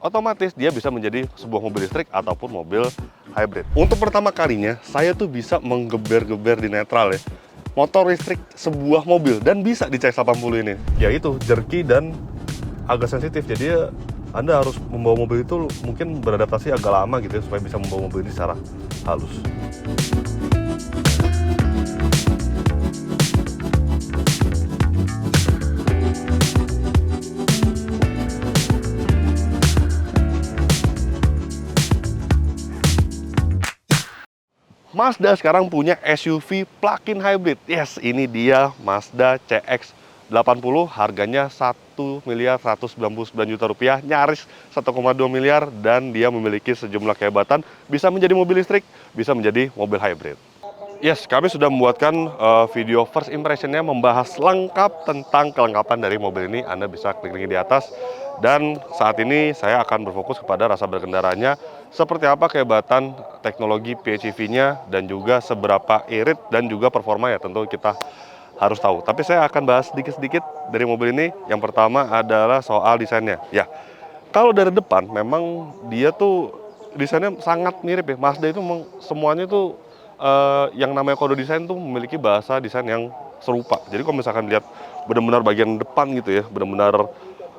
otomatis dia bisa menjadi sebuah mobil listrik ataupun mobil hybrid. Untuk pertama kalinya, saya tuh bisa menggeber-geber di netral ya, motor listrik sebuah mobil, dan bisa di CX-80 ini. Yaitu jerky dan agak sensitif, jadi Anda harus membawa mobil itu mungkin beradaptasi agak lama gitu ya, supaya bisa membawa mobil ini secara halus. Mazda sekarang punya SUV plug-in hybrid. Yes, ini dia Mazda CX-80. Harganya 1.199 juta rupiah, nyaris 1,2 miliar, dan dia memiliki sejumlah kehebatan. Bisa menjadi mobil listrik, bisa menjadi mobil hybrid. Yes, kami sudah membuatkan video first impression-nya, membahas lengkap tentang kelengkapan dari mobil ini. Anda bisa klik link di atas. Dan saat ini saya akan berfokus kepada rasa berkendaranya, seperti apa kehebatan teknologi PHEV-nya, dan juga seberapa irit dan juga performa ya tentu kita harus tahu. Tapi saya akan bahas sedikit-sedikit dari mobil ini. Yang pertama adalah soal desainnya. Ya, kalau dari depan memang dia tuh desainnya sangat mirip ya. Mazda itu semuanya tuh yang namanya kode desain tuh memiliki bahasa desain yang serupa. Jadi kalau misalkan lihat benar-benar bagian depan gitu ya, benar-benar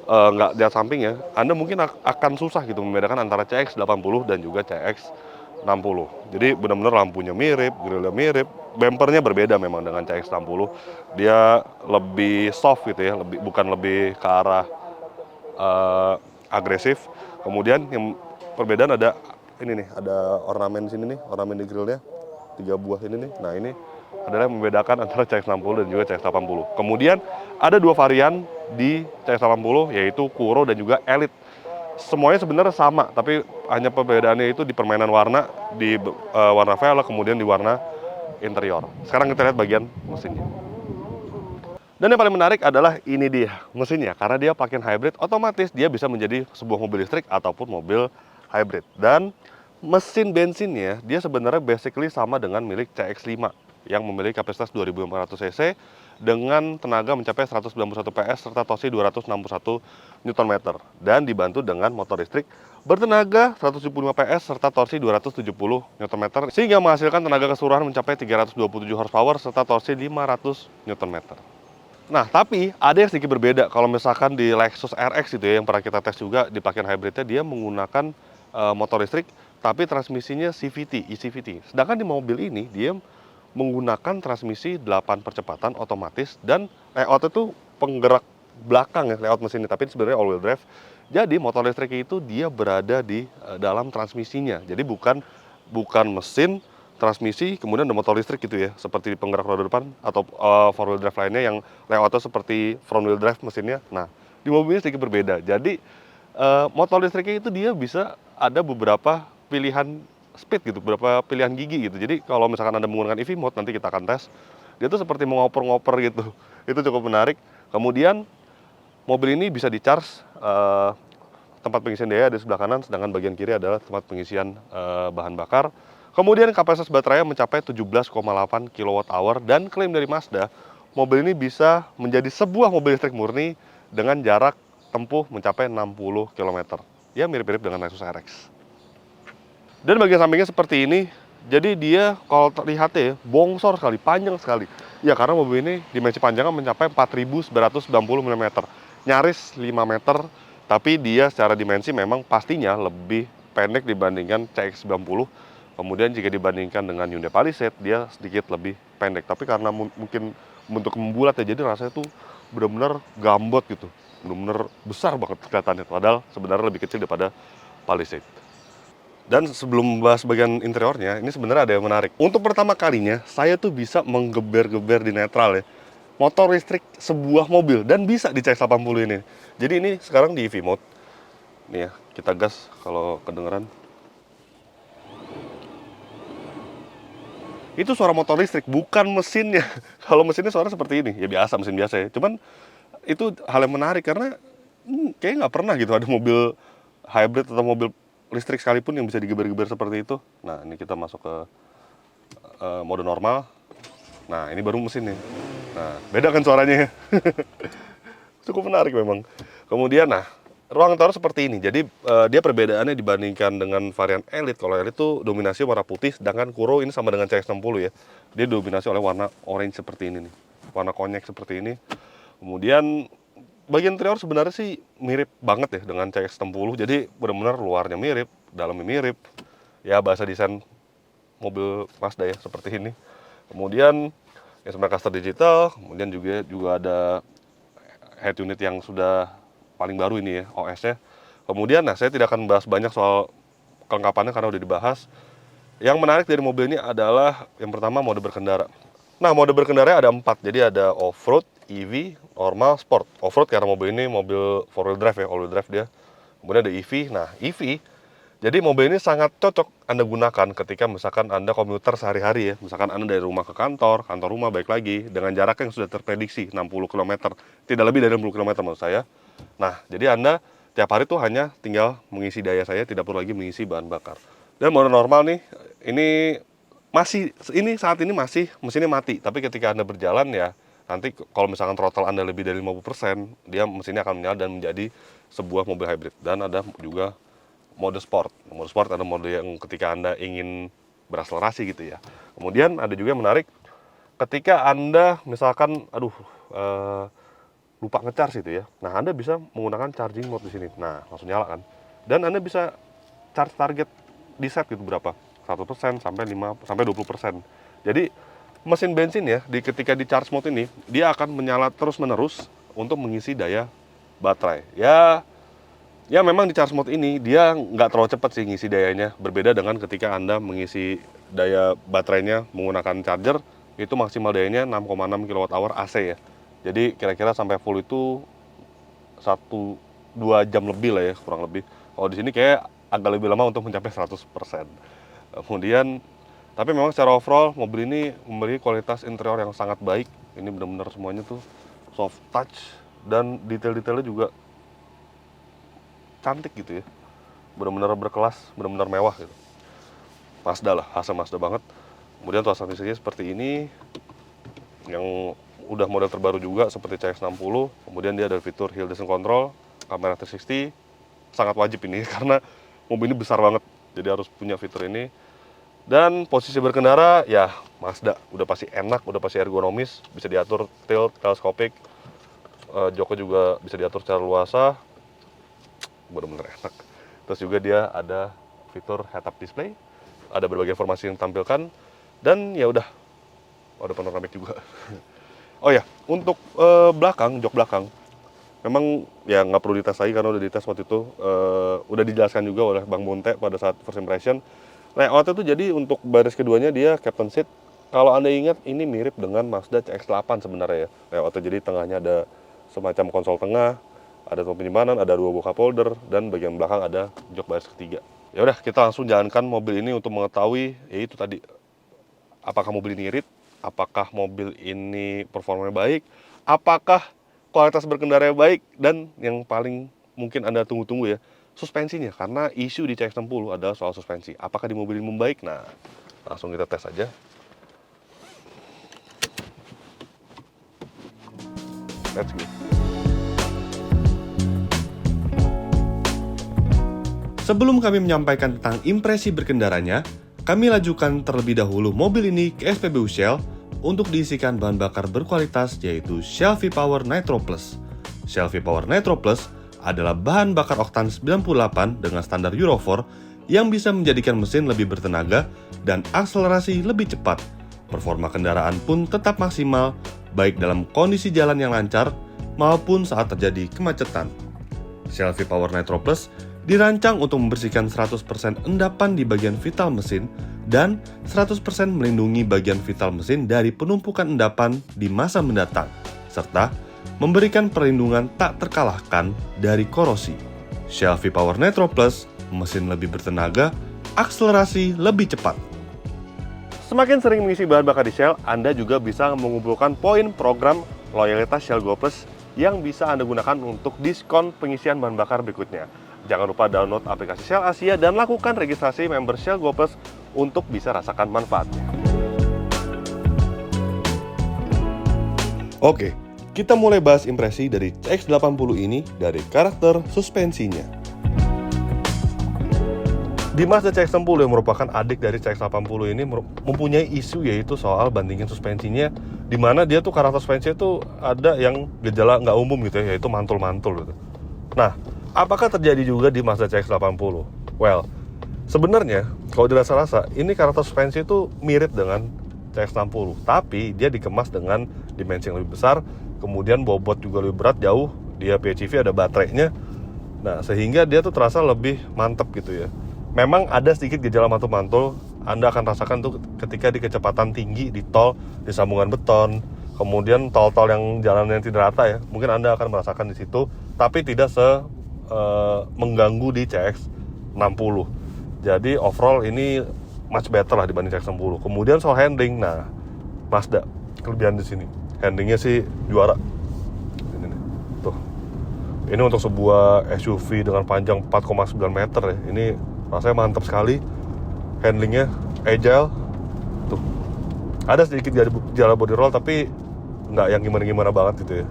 nggak lihat samping ya, Anda mungkin akan susah gitu membedakan antara CX-80 dan juga CX-60. Jadi benar-benar lampunya mirip, grillnya mirip, bumpernya berbeda memang dengan CX-60. Dia lebih soft gitu ya, bukan lebih ke arah agresif. Kemudian yang perbedaan ada ini nih, ada ornamen di sini nih, ornamen di grillnya 3 buah ini nih. Nah, ini adalah yang membedakan antara CX-60 dan juga CX-80. Kemudian ada 2 varian di CX-80, yaitu Kuro dan juga Elite. Semuanya sebenarnya sama, tapi hanya perbedaannya itu di permainan warna, di warna velg, kemudian di warna interior. Sekarang kita lihat bagian mesinnya. Dan yang paling menarik adalah ini dia mesinnya, karena dia plug-in hybrid, otomatis dia bisa menjadi sebuah mobil listrik ataupun mobil hybrid. Dan mesin bensinnya dia sebenarnya basically sama dengan milik CX-5 yang memiliki kapasitas 2.500 cc dengan tenaga mencapai 191 PS serta torsi 261 Nm, dan dibantu dengan motor listrik bertenaga 175 PS serta torsi 270 Nm, sehingga menghasilkan tenaga keseluruhan mencapai 327 horsepower serta torsi 500 Nm. Nah, tapi ada yang sedikit berbeda. Kalau misalkan di Lexus RX itu ya, yang pernah kita tes juga di plug-in hybridnya, dia menggunakan motor listrik tapi transmisinya CVT, eCVT. Sedangkan di mobil ini dia menggunakan transmisi 8 percepatan otomatis, dan layout itu penggerak belakang ya, layout mesin ini, tapi sebenarnya all wheel drive. Jadi motor listrik itu dia berada di dalam transmisinya. Jadi bukan mesin, transmisi, kemudian ada motor listrik gitu ya, seperti di penggerak roda depan atau four wheel drive lainnya yang layoutnya seperti front wheel drive mesinnya. Nah, di mobil ini sedikit berbeda. Jadi motor listriknya itu dia bisa ada beberapa pilihan speed gitu, beberapa pilihan gigi gitu. Jadi kalau misalkan Anda menggunakan EV mode, nanti kita akan tes, dia tuh seperti mau ngoper-ngoper gitu. Itu cukup menarik. Kemudian mobil ini bisa di-charge, tempat pengisian daya di sebelah kanan, sedangkan bagian kiri adalah tempat pengisian bahan bakar. Kemudian kapasitas baterai mencapai 17,8 kWh, dan klaim dari Mazda, mobil ini bisa menjadi sebuah mobil listrik murni dengan jarak tempuh mencapai 60 km. Ya, mirip-mirip dengan Lexus RX. Dan bagian sampingnya seperti ini. Jadi dia kalau terlihat ya bongsor sekali, panjang sekali. Ya, karena mobil ini dimensi panjangnya mencapai 4.990 mm. Nyaris 5 meter, tapi dia secara dimensi memang pastinya lebih pendek dibandingkan CX-90. Kemudian jika dibandingkan dengan Hyundai Palisade, dia sedikit lebih pendek. Tapi karena mungkin bentuk membulat ya, jadi rasanya tuh benar-benar gambot gitu. Benar-benar besar banget kelihatannya. Padahal sebenarnya lebih kecil daripada Palisade. Dan sebelum membahas bagian interiornya, ini sebenarnya ada yang menarik. Untuk pertama kalinya, saya tuh bisa menggeber-geber di netral ya, motor listrik sebuah mobil, dan bisa di CX-80 ini. Jadi ini sekarang di EV mode. Nih ya, kita gas kalau kedengeran. Itu suara motor listrik, bukan mesinnya. Kalau mesinnya suara seperti ini, ya biasa, mesin biasa ya. Cuman itu hal yang menarik karena kayaknya nggak pernah gitu ada mobil hybrid atau mobil listrik sekalipun yang bisa digeber-geber seperti itu. Nah, ini kita masuk ke mode normal. Nah, ini baru mesinnya. Nah, beda kan suaranya ya. Cukup menarik memang. Kemudian, nah, ruang interior seperti ini. Jadi dia perbedaannya dibandingkan dengan varian Elite. Kalau Elite tuh dominasi warna putih, sedangkan Kuro ini sama dengan CX-60 ya. Dia dominasi oleh warna orange seperti ini nih. Warna konyek seperti ini. Kemudian bagian interior sebenarnya sih mirip banget ya dengan CX-60. Jadi benar-benar luarnya mirip, dalamnya mirip. Ya bahasa desain mobil Mazda ya seperti ini. Kemudian instrument cluster digital, kemudian juga ada head unit yang sudah paling baru ini ya, OS-nya. Kemudian, nah saya tidak akan membahas banyak soal kelengkapannya karena udah dibahas. Yang menarik dari mobil ini adalah yang pertama mode berkendara. Nah, mode berkendara ada 4, jadi ada off-road, EV, normal, sport. Off-road karena mobil ini mobil 4-wheel drive ya, all-wheel drive dia. Kemudian ada EV, nah EV, jadi mobil ini sangat cocok Anda gunakan ketika misalkan Anda komuter sehari-hari ya. Misalkan Anda dari rumah ke kantor rumah baik lagi, dengan jarak yang sudah terprediksi 60 km. Tidak lebih dari 60 km maksud saya. Nah, jadi Anda tiap hari tuh hanya tinggal mengisi daya saya, tidak perlu lagi mengisi bahan bakar. Dan mode normal nih, saat ini masih mesinnya mati. Tapi ketika Anda berjalan ya, nanti kalau misalkan throttle Anda lebih dari 50%, dia mesinnya akan menyala dan menjadi sebuah mobil hybrid. Dan ada juga mode sport. Mode sport ada mode yang ketika Anda ingin berakselerasi gitu ya. Kemudian ada juga yang menarik ketika Anda misalkan lupa ngecharge gitu ya. Nah, Anda bisa menggunakan charging mode di sini. Nah, langsung nyala kan. Dan Anda bisa charge target di set gitu berapa? 1% sampai 20%. Jadi mesin bensin ya ketika di charge mode ini dia akan menyala terus-menerus untuk mengisi daya baterai. Ya memang di charge mode ini dia nggak terlalu cepat sih ngisi dayanya. Berbeda dengan ketika Anda mengisi daya baterainya menggunakan charger, itu maksimal dayanya 6,6 kWh AC ya. Jadi kira-kira sampai full itu 1-2 jam lebih lah ya, kurang lebih. Kalau di sini kayak agak lebih lama untuk mencapai 100%. Kemudian, tapi memang secara overall mobil ini memiliki kualitas interior yang sangat baik. Ini benar-benar semuanya tuh soft touch dan detail-detailnya juga cantik gitu ya, benar-benar berkelas, benar-benar mewah gitu. Mazda lah, khasnya Mazda banget. Kemudian tuas transmisinya seperti ini, yang udah model terbaru juga seperti CX-60. Kemudian dia ada fitur hill descent control, kamera 360, sangat wajib ini karena mobil ini besar banget, jadi harus punya fitur ini. Dan posisi berkendara ya Mazda, udah pasti enak, udah pasti ergonomis, bisa diatur tilt, teleskopik, joknya juga bisa diatur secara luasa. Benar-benar enak. Terus juga dia ada fitur head-up display, ada berbagai informasi yang ditampilkan, dan ya udah ada panoramik juga. Oh ya, untuk jok belakang, memang ya nggak perlu dites lagi karena udah dites waktu itu, udah dijelaskan juga oleh Bang Monte pada saat first impression. Layoutnya tuh jadi untuk baris keduanya dia captain seat. Kalau Anda ingat ini mirip dengan Mazda CX-8 sebenarnya ya. Layoutnya jadi tengahnya ada semacam konsol tengah, ada tombol penyimpanan, ada 2 buah cup holder, dan bagian belakang ada jok baris ketiga. Ya udah, kita langsung jalankan mobil ini untuk mengetahui yaitu tadi apakah mobil ini irit, apakah mobil ini performanya baik, apakah kualitas berkendara baik, dan yang paling mungkin Anda tunggu-tunggu ya, suspensinya. Karena isu di CX-60 adalah soal suspensi. Apakah di mobil ini membaik? Nah, langsung kita tes aja. Let's go. Sebelum kami menyampaikan tentang impresi berkendaranya, kami lajukan terlebih dahulu mobil ini ke SPBU Shell untuk diisikan bahan bakar berkualitas yaitu Shell V-Power Nitro Plus. Shell V-Power Nitro Plus adalah bahan bakar oktan 98 dengan standar Euro 4 yang bisa menjadikan mesin lebih bertenaga dan akselerasi lebih cepat. Performa kendaraan pun tetap maksimal baik dalam kondisi jalan yang lancar maupun saat terjadi kemacetan. Shell V-Power Nitro Plus dirancang untuk membersihkan 100% endapan di bagian vital mesin dan 100% melindungi bagian vital mesin dari penumpukan endapan di masa mendatang, serta memberikan perlindungan tak terkalahkan dari korosi. Shell V-Power Nitro Plus, mesin lebih bertenaga, akselerasi lebih cepat. Semakin sering mengisi bahan bakar di Shell, Anda juga bisa mengumpulkan poin program loyalitas Shell Go Plus yang bisa Anda gunakan untuk diskon pengisian bahan bakar berikutnya. Jangan lupa download aplikasi Shell Asia dan lakukan registrasi member Shell Go Plus untuk bisa rasakan manfaatnya. Oke, Kita mulai bahas impresi dari CX-80 ini dari karakter suspensinya. Di Mazda CX-60 yang merupakan adik dari CX-80 ini mempunyai isu yaitu soal bandingin suspensinya, di mana dia tuh karakter suspensinya tuh ada yang gejala nggak umum gitu ya, yaitu mantul-mantul gitu. Nah, apakah terjadi juga di Mazda CX-80? Well, sebenarnya kalau dirasa-rasa ini karakter suspensi itu mirip dengan CX-60, tapi dia dikemas dengan dimensi yang lebih besar, kemudian bobot juga lebih berat jauh, dia PHEV ada baterainya. Nah, sehingga dia tuh terasa lebih mantep gitu ya. Memang ada sedikit gejala mantul-mantul, Anda akan rasakan tuh ketika di kecepatan tinggi di tol, di sambungan beton, kemudian tol-tol yang jalannya tidak rata ya, mungkin Anda akan merasakan di situ, tapi tidak mengganggu di CX-60. Jadi overall ini much better lah dibanding CX-60. Kemudian soal handling, nah Mazda kelebihan di sini, handlingnya sih juara. Ini nih, tuh. Ini untuk sebuah SUV dengan panjang 4,9 meter ya, ini rasanya mantap sekali. Handlingnya agile. Tuh. Ada sedikit gejala body roll tapi nggak yang gimana-gimana banget gitu ya.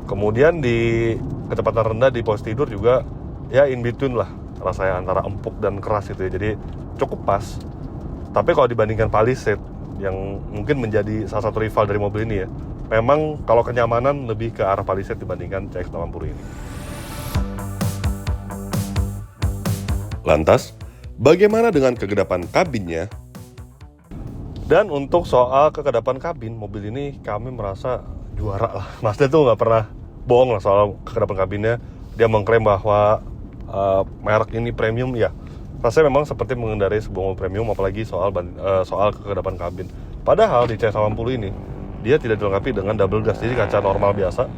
Kemudian di kecepatan rendah di posisi tidur juga ya in between lah rasanya antara empuk dan keras gitu ya. Jadi cukup pas. Tapi kalau dibandingkan Palisade yang mungkin menjadi salah satu rival dari mobil ini ya, memang kalau kenyamanan lebih ke arah Palisade dibandingkan CX-80 ini. Lantas, bagaimana dengan kegedapan kabinnya? Dan untuk soal kekedapan kabin, mobil ini kami merasa juara lah. Mazda tuh nggak pernah bohong lah soal kekedapan kabinnya. Dia mengklaim bahwa merek ini premium ya. Rasanya memang seperti mengendarai sebuah mobil premium, apalagi soal kekedapan kabin. Padahal di CX-80 ini dia tidak dilengkapi dengan double glass, jadi kaca normal biasa.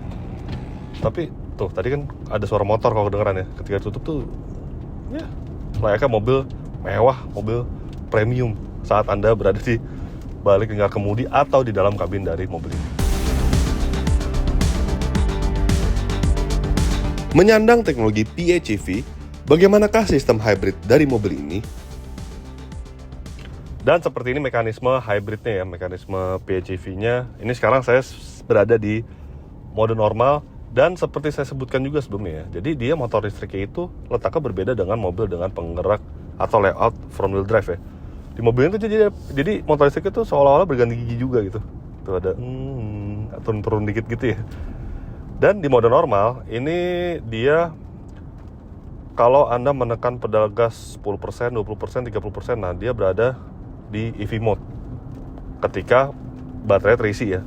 Tapi tuh tadi kan ada suara motor kalau kedengeran ya. Ketika ditutup tuh ya layaknya mobil mewah, mobil premium saat Anda berada di balik tinggal kemudi atau di dalam kabin dari mobil ini. Menyandang teknologi PHEV, bagaimanakah sistem hybrid dari mobil ini? Dan seperti ini mekanisme hybridnya ya, mekanisme PHEV-nya. Ini sekarang saya berada di mode normal. Dan seperti saya sebutkan juga sebelumnya ya, jadi dia motor listriknya itu letaknya berbeda dengan mobil dengan penggerak atau layout front wheel drive ya. Di mobil itu jadi motor listriknya itu seolah-olah berganti gigi juga gitu. Tuh ada turun-turun dikit gitu ya. Dan di mode normal ini dia kalau Anda menekan pedal gas 10%, 20%, 30%, nah dia berada di EV mode ketika baterai terisi ya.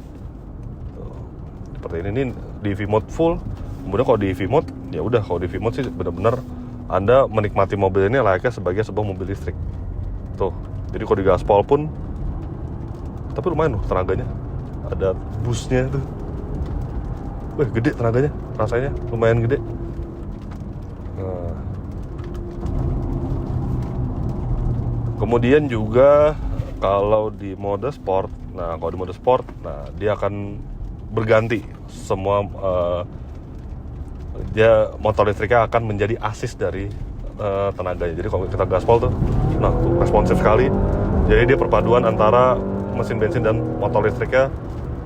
Seperti ini di EV mode full. Kemudian kalau di EV mode ya udah, kalau di EV mode sih benar-benar Anda menikmati mobil ini layaknya sebagai sebuah mobil listrik. Tuh. Jadi kalau di gaspol pun tapi lumayan loh tenaganya. Ada boostnya tuh. Wih, gede tenaganya. Rasanya lumayan gede. Nah. Kemudian juga kalau di mode sport, nah dia akan berganti semua, dia motor listriknya akan menjadi asis dari tenaganya. Jadi kalau kita gaspol tuh, nah tuh responsif sekali. Jadi dia perpaduan antara mesin bensin dan motor listriknya,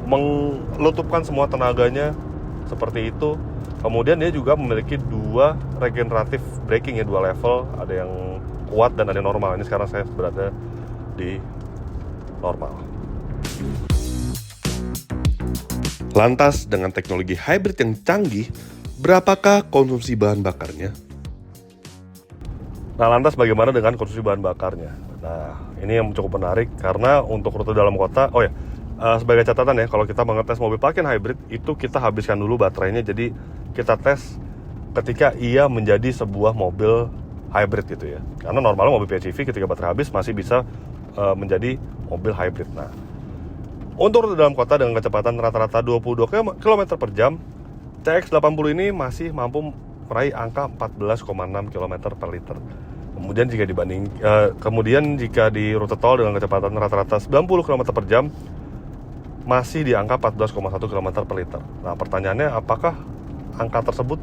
melutupkan semua tenaganya seperti itu. Kemudian dia juga memiliki dua regeneratif braking ya, dua level, ada yang kuat dan ada yang normal. Ini sekarang saya berada di normal. Lantas, dengan teknologi hybrid yang canggih, berapakah konsumsi bahan bakarnya? Nah, lantas bagaimana dengan konsumsi bahan bakarnya? Nah, ini yang cukup menarik karena untuk rute dalam kota, sebagai catatan ya, kalau kita mengetes mobil plug-in hybrid, itu kita habiskan dulu baterainya, jadi kita tes ketika ia menjadi sebuah mobil hybrid gitu ya. Karena normalnya mobil PHEV ketika baterai habis masih bisa menjadi mobil hybrid. Nah, untuk rute dalam kota dengan kecepatan rata-rata 22 km per jam, CX-80 ini masih mampu meraih angka 14,6 km per liter. Kemudian jika di rute tol dengan kecepatan rata-rata 90 km per jam, masih di angka 14,1 km per liter. Nah, pertanyaannya apakah angka tersebut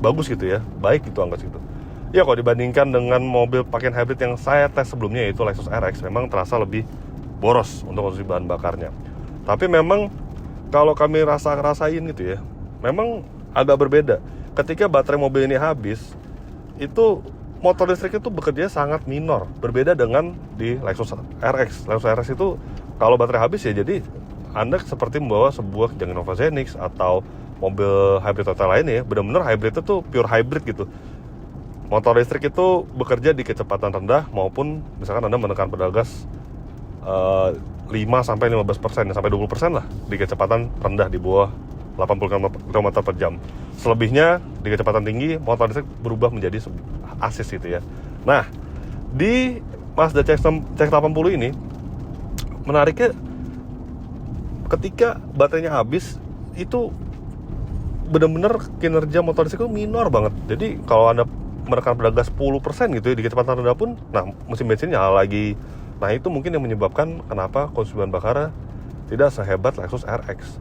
bagus gitu ya? Baik gitu angka segitu. Ya, kalau dibandingkan dengan mobil plug-in hybrid yang saya tes sebelumnya, yaitu Lexus RX, memang terasa lebih boros untuk konsumsi bahan bakarnya. Tapi memang kalau kami rasain gitu ya, memang agak berbeda. Ketika baterai mobil ini habis, itu motor listrik itu bekerja sangat minor, berbeda dengan di Lexus RX. Lexus RX itu kalau baterai habis ya jadi Anda seperti membawa sebuah Janggi Nova Zenix atau mobil hybrid total lainnya ya, benar-benar hybrid itu pure hybrid gitu. Motor listrik itu bekerja di kecepatan rendah maupun misalkan Anda menekan pedal gas 5-15% sampai 20% lah di kecepatan rendah di bawah 80 km per jam. Selebihnya di kecepatan tinggi motor listrik berubah menjadi asis gitu ya. Nah, di Mazda CX-80 ini menariknya ketika baterainya habis itu benar-benar kinerja motor listrik itu minor banget. Jadi kalau Anda menekan pedal gas 10% gitu ya di kecepatan rendah pun, nah mesin bensin nyala lagi. Nah itu mungkin yang menyebabkan kenapa konsumsi bahan bakar tidak sehebat Lexus RX.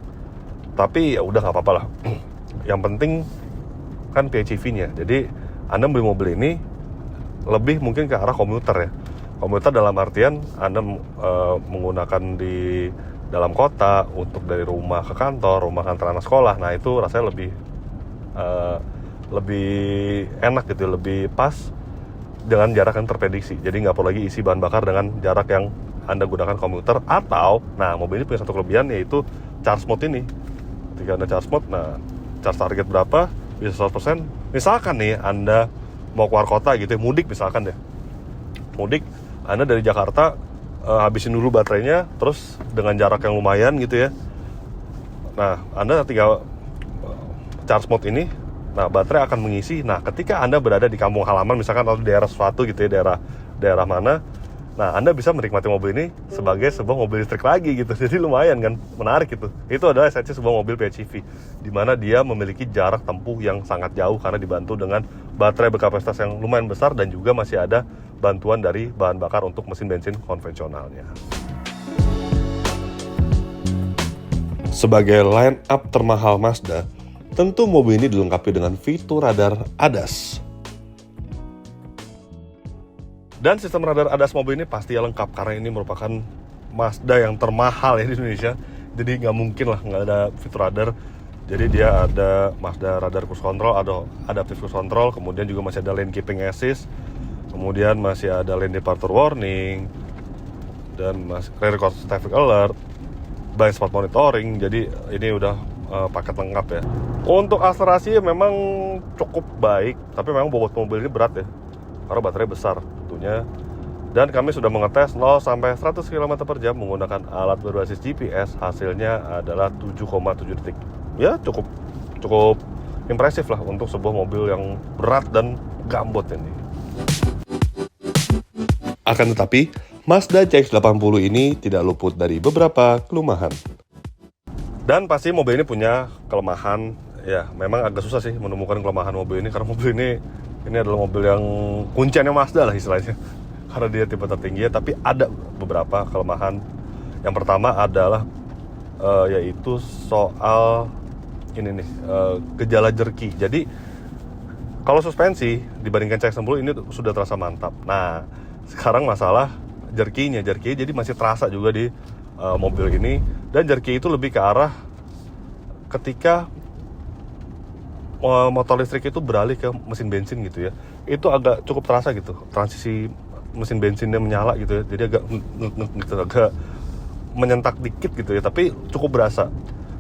Tapi ya udah nggak apa-apa lah. Yang penting kan PHEV-nya. Jadi Anda beli mobil ini lebih mungkin ke arah komuter ya. Komuter dalam artian Anda menggunakan di dalam kota untuk dari rumah ke kantor, rumah kantor anak sekolah. Nah itu rasanya lebih enak gitu, lebih pas dengan jarak yang terprediksi. Jadi nggak perlu lagi isi bahan bakar dengan jarak yang Anda gunakan komuter. Atau, nah mobil ini punya satu kelebihan yaitu charge mode ini. Ketika Anda charge mode, nah charge target berapa, bisa 100%. Misalkan nih Anda mau keluar kota gitu ya, mudik misalkan deh. Mudik, Anda dari Jakarta habisin dulu baterainya, terus dengan jarak yang lumayan gitu ya. Nah, Anda tinggal charge mode ini, nah baterai akan mengisi. Nah, ketika Anda berada di kampung halaman misalkan atau di daerah suatu gitu ya, daerah mana, nah Anda bisa menikmati mobil ini sebagai sebuah mobil listrik lagi gitu. Jadi lumayan kan, menarik gitu. Itu adalah esensi sebuah mobil PHEV, di mana dia memiliki jarak tempuh yang sangat jauh karena dibantu dengan baterai berkapasitas yang lumayan besar dan juga masih ada bantuan dari bahan bakar untuk mesin bensin konvensionalnya. Sebagai line up termahal Mazda, tentu mobil ini dilengkapi dengan fitur radar ADAS. Dan sistem radar ADAS mobil ini pasti lengkap karena ini merupakan Mazda yang termahal ya di Indonesia. Jadi nggak mungkin lah nggak ada fitur radar. Jadi dia ada Mazda radar cruise control, ada adaptive cruise control, kemudian juga masih ada lane keeping assist, kemudian masih ada lane departure warning, dan masih rear traffic alert, blind spot monitoring. Jadi ini udah paket lengkap ya. Untuk akselerasi memang cukup baik, tapi memang bobot mobil ini berat ya, karena baterai besar tentunya. Dan kami sudah mengetes 0 sampai 100 km per jam menggunakan alat berbasis GPS, hasilnya adalah 7,7 detik. Ya cukup impresif lah untuk sebuah mobil yang berat dan gambot ini. Akan tetapi, Mazda CX-80 ini tidak luput dari beberapa kelemahan. Dan pasti mobil ini punya kelemahan, ya memang agak susah sih menemukan kelemahan mobil ini, karena mobil ini adalah mobil yang kunciannya Mazda lah istilahnya, karena dia tipe tertinggi ya, tapi ada beberapa kelemahan. Yang pertama adalah yaitu soal ini nih, gejala jerky. Jadi kalau suspensi dibandingkan CX-60 ini sudah terasa mantap. Nah, sekarang masalah jerky-nya jadi masih terasa juga di mobil ini. Dan jerky itu lebih ke arah ketika motor listrik itu beralih ke mesin bensin gitu ya. Itu agak cukup terasa gitu, transisi mesin bensinnya menyala gitu ya. Jadi agak menyentak dikit gitu ya, tapi cukup berasa.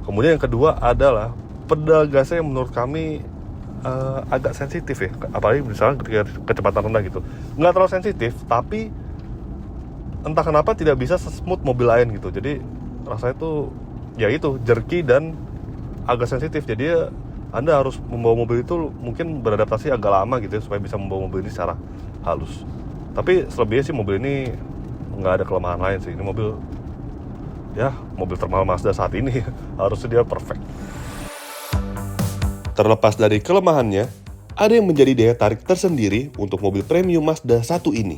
Kemudian yang kedua adalah pedal gasnya yang menurut kami agak sensitif ya, apalagi misalnya ketika kecepatan rendah gitu. Nggak terlalu sensitif, tapi entah kenapa tidak bisa smooth mobil lain gitu. Jadi rasanya tuh ya itu jerky dan agak sensitif. Jadi Anda harus membawa mobil itu mungkin beradaptasi agak lama gitu ya, supaya bisa membawa mobil ini secara halus. Tapi selebihnya sih mobil ini nggak ada kelemahan lain sih. Ini mobil termahal Mazda saat ini, harusnya dia perfect. Terlepas dari kelemahannya, ada yang menjadi daya tarik tersendiri untuk mobil premium Mazda 1 ini.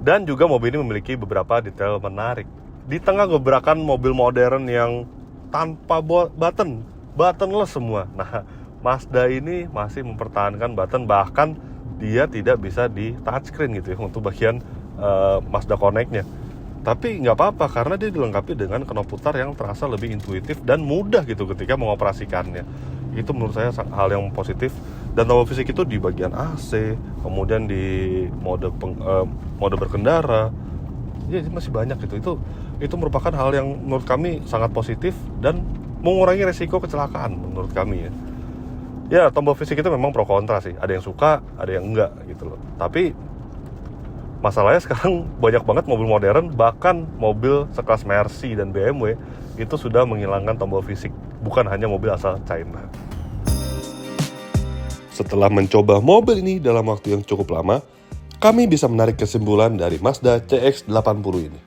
Dan juga mobil ini memiliki beberapa detail menarik. Di tengah gebrakan mobil modern yang tanpa buttonless semua. Nah, Mazda ini masih mempertahankan button, bahkan dia tidak bisa di touchscreen gitu ya untuk bagian Mazda Connect-nya. Tapi nggak apa-apa karena dia dilengkapi dengan knop putar yang terasa lebih intuitif dan mudah gitu ketika mengoperasikannya. Itu menurut saya hal yang positif. Dan tombol fisik itu di bagian AC, kemudian di mode berkendara. Jadi masih banyak gitu. Itu merupakan hal yang menurut kami sangat positif dan mengurangi resiko kecelakaan menurut kami ya. Ya, tombol fisik itu memang pro kontra sih. Ada yang suka, ada yang enggak gitu loh. Tapi masalahnya sekarang banyak banget mobil modern, bahkan mobil sekelas Mercy dan BMW itu sudah menghilangkan tombol fisik, bukan hanya mobil asal China. Setelah mencoba mobil ini dalam waktu yang cukup lama, kami bisa menarik kesimpulan dari Mazda CX-80 ini.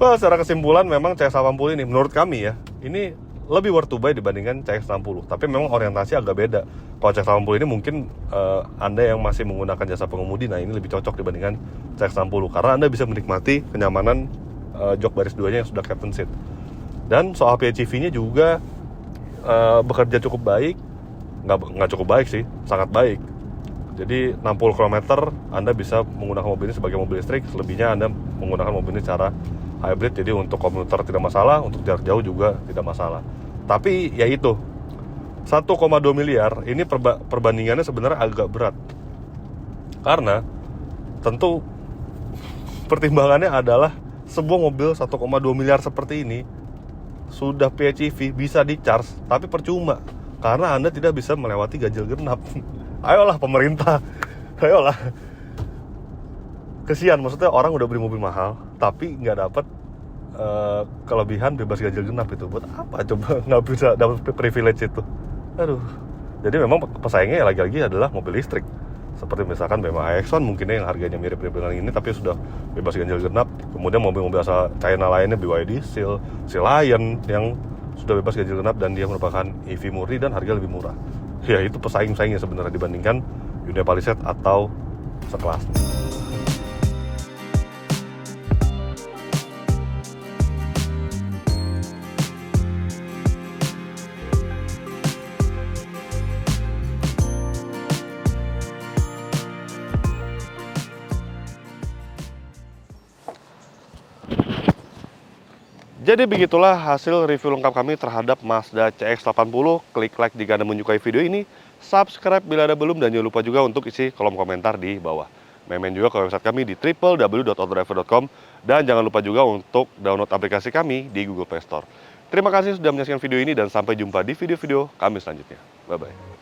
Wah, secara kesimpulan memang CX-80 ini menurut kami ya, ini lebih worth to buy dibandingkan CX-60. Tapi memang orientasi agak beda. Kalau CX-80 ini mungkin Anda yang masih menggunakan jasa pengemudi, nah ini lebih cocok dibandingkan CX-60 karena Anda bisa menikmati kenyamanan jok baris 2-nya yang sudah captain seat. Dan soal PHEV-nya juga bekerja cukup baik. Nggak cukup baik sih, sangat baik. Jadi 60 km Anda bisa menggunakan mobil ini sebagai mobil listrik, selebihnya Anda menggunakan mobil ini secara hybrid. Jadi untuk komuter tidak masalah, untuk jarak jauh juga tidak masalah. Tapi ya itu 1,2 miliar ini perbandingannya sebenarnya agak berat. Karena tentu pertimbangannya adalah sebuah mobil 1,2 miliar seperti ini sudah PHEV bisa di-charge, tapi percuma karena Anda tidak bisa melewati ganjil genap. Ayolah pemerintah, ayolah. Kesian, maksudnya orang udah beli mobil mahal tapi nggak dapat kelebihan bebas ganjil genap itu. Buat apa coba nggak bisa dapat privilege itu? Aduh. Jadi memang pesaingnya lagi-lagi adalah mobil listrik. Seperti misalkan BMW iX1 mungkin yang harganya mirip-mirip dengan ini tapi sudah bebas ganjil genap. Kemudian mobil-mobil asal China lainnya BYD, Seal Lion yang sudah bebas ganjil genap dan dia merupakan EV murni dan harga lebih murah. Ya itu pesaing-pesaingnya sebenarnya dibandingkan Hyundai Palisade atau sekelasnya. Jadi begitulah hasil review lengkap kami terhadap Mazda CX-80. Klik like jika Anda menyukai video ini, subscribe bila Anda belum, dan jangan lupa juga untuk isi kolom komentar di bawah. Main juga ke website kami di www.autodriver.com, dan jangan lupa juga untuk download aplikasi kami di Google Play Store. Terima kasih sudah menyaksikan video ini dan sampai jumpa di video-video kami selanjutnya. Bye-bye.